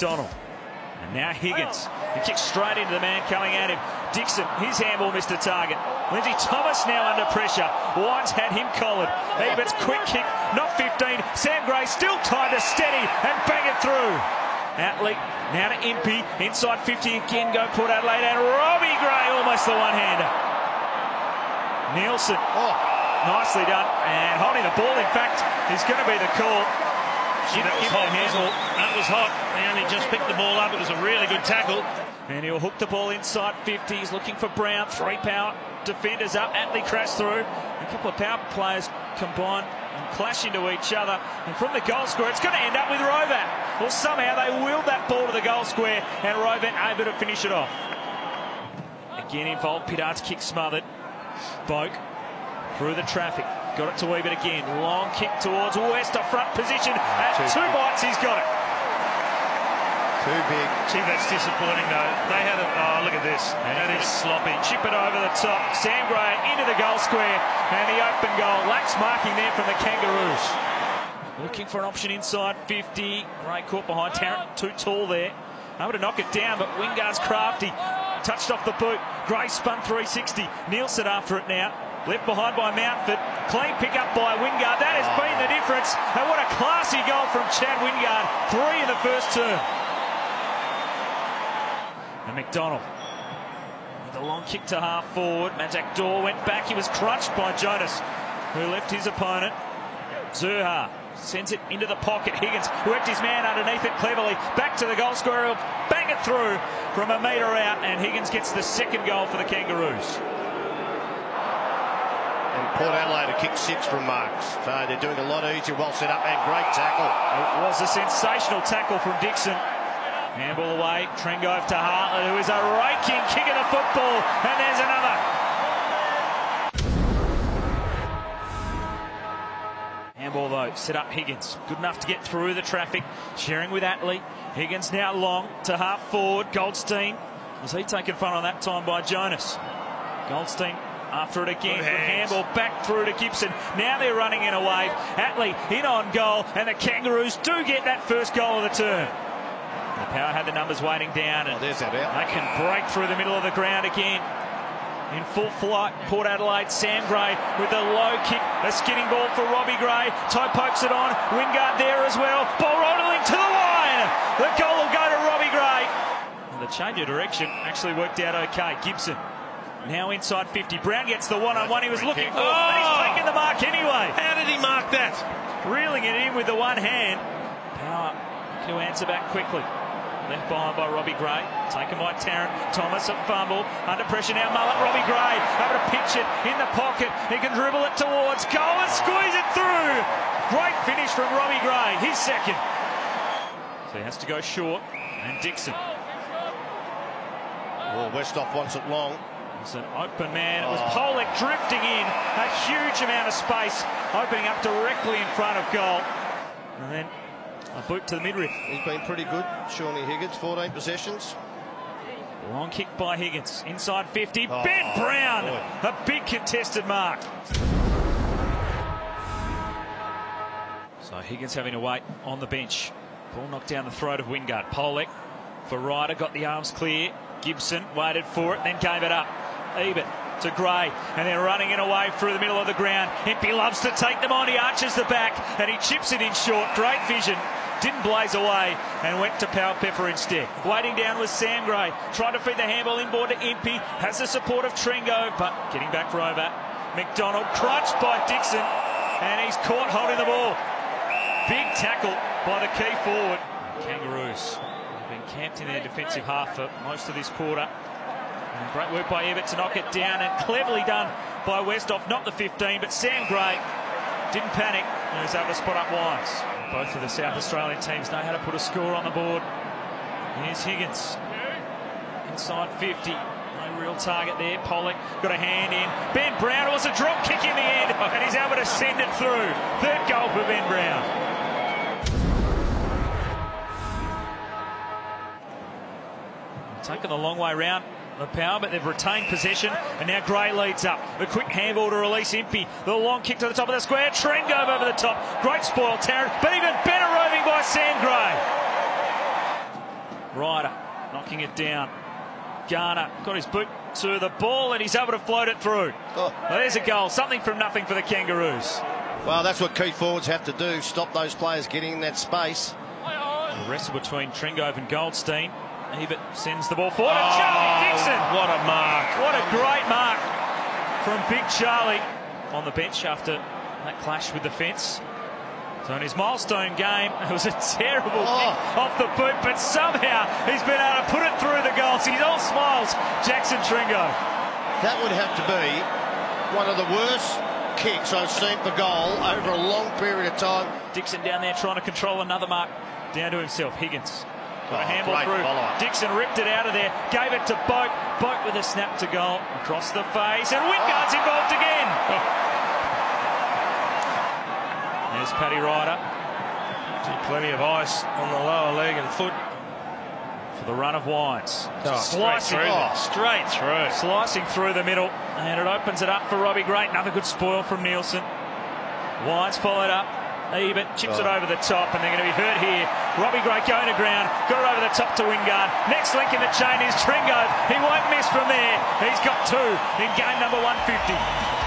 McDonald. And now Higgins. He kicks straight into the man coming at him. Dixon, his handball missed a target. Lindsay Thomas now under pressure. Wines had him collared. Ebert's quick kick, not 15. Sam Gray still tied to steady and bang it through. Atley now to Impey. Inside 50 again, go Port Adelaide. And Robbie Gray almost the one-hander. Nielsen. Nicely done. And holding the ball, in fact, is going to be the call. That was hot. They only just picked the ball up. It was a really good tackle. And he'll hook the ball inside 50. He's looking for Brown. 3 power defenders up. Atley crashed through. A couple of power players combine and clash into each other. And from the goal square, it's going to end up with Rovat. Well, somehow they wheeled that ball to the goal square, and Rovat able to finish it off. Again involved. Pittard's kick smothered. Boak through the traffic. Got it to Ebert again. Long kick towards West, a front position. At 2 bites, he's got it. Too big. Gee, that's disappointing, though. They had a... Oh, look at this. That is sloppy. Chip it over the top. Sam Gray into the goal square. And the open goal. Lax marking there from the Kangaroos. Looking for an option inside 50. Gray caught behind Tarrant. Too tall there. Able to knock it down, but Wingard's crafty. Touched off the boot. Gray spun 360. Nielsen after it now. Left behind by Mountford. Clean pick up by Wingard. That has been the difference. And what a classy goal from Chad Wingard. 3 in the first term. And McDonald with a long kick to half forward. Majak Dor went back. He was crunched by Jonas, who left his opponent. Zurha sends it into the pocket. Higgins worked his man underneath it cleverly. Back to the goal square. He'll bang it through from a metre out. And Higgins gets the second goal for the Kangaroos. Port Adelaide a kick 6 from Marks. So they're doing a lot easier, well set up, and great tackle. It was a sensational tackle from Dixon. Handball away, Trengove to Hartlett, who is a raking kick of the football, and there's another. Handball though, set up Higgins. Good enough to get through the traffic, sharing with Atley. Higgins now long to half forward. Goldstein, was he taken fun on that time by Jonas? Goldstein after it again. Good handball back through to Gibson. Now they're running in a wave. Atley in on goal, and the Kangaroos do get that first goal of the term. The power had the numbers waiting down, and there's that out. They can break through the middle of the ground again. In full flight, Port Adelaide. Sam Gray with a low kick, a skinning ball for Robbie Gray. Toe pokes it on. Wingard there as well. Ball rolling to the line. The goal will go to Robbie Gray. And the change of direction actually worked out okay. Gibson now inside 50. Brown gets the one-on-one he was looking for. And he's taken the mark anyway. How did he mark that? Reeling it in with the one hand. Power to answer back quickly. Left behind by Robbie Gray. Taken by Tarrant. Thomas a fumble. Under pressure now. Mullet. Robbie Gray able to pitch it in the pocket. He can dribble it towards goal and squeeze it through. Great finish from Robbie Gray. His second. So he has to go short. And Dixon. Well, Westhoff wants it long. It's an open man. It was Polek drifting in. A huge amount of space. Opening up directly in front of goal. And then a boot to the midriff. He's been pretty good, Shawnee Higgins. 14 possessions. Long kick by Higgins. Inside 50. Ben Brown. Boy. A big contested mark. So Higgins having to wait on the bench. Ball knocked down the throat of Wingard. Polek for Ryder. Got the arms clear. Gibson waited for it, then gave it up. Ebert to Gray, and they're running in a wave through the middle of the ground. Impey loves to take them on. He arches the back, and he chips it in short. Great vision. Didn't blaze away, and went to Power Pepper instead. Waiting down was Sam Gray. Trying to feed the handball inboard to Impey. Has the support of Trengove, but getting back Rovat. McDonald crunched by Dixon, and he's caught holding the ball. Big tackle by the key forward. Kangaroos have been camped in their defensive half for most of this quarter. And great work by Ebert to knock it down, and cleverly done by Westhoff. Not the 15, but Sam Gray didn't panic and was able to spot up Wines. Both of the South Australian teams know how to put a score on the board. Here's Higgins. Inside 50. No real target there. Polek got a hand in. Ben Brown was a drop kick in the end, and he's able to send it through. Third goal for Ben Brown. Taken the long way round the Power, but they've retained possession, and now Gray leads up. The quick handball to release Impey. The long kick to the top of the square. Trengove over the top. Great spoil, Tarrant, but even better roving by Sam Gray. Ryder knocking it down. Garner got his boot to the ball and he's able to float it through. Well, there's a goal. Something from nothing for the Kangaroos. Well, that's what key forwards have to do. Stop those players getting in that space. The wrestle between Tringove and Goldstein. Ebert sends the ball forward. And Charlie Dixon. What a mark. What a great mark from Big Charlie on the bench after that clash with the fence. So in his milestone game, it was a terrible kick off the boot, but somehow he's been able to put it through the goals. He's all smiles, Jackson Tringove. That would have to be one of the worst kicks I've seen for goal over a long period of time. Dixon down there trying to control another mark down to himself. Higgins got a handball through. Dixon ripped it out of there, gave it to Boak. Boak with a snap to goal, across the face, and Wingard's involved again. There's Paddy Ryder. Plenty of ice on the lower leg and foot. For the run of Wines. Slicing straight through. Slicing through the middle. And it opens it up for Robbie Gray. Another good spoil from Nielsen. Wines followed up. Ebert chips it over the top, and they're going to be hurt here. Robbie Gray going to ground. Got it over the top to Wingard. Next link in the chain is Tringove. He won't miss from there. He's got two in game number 150.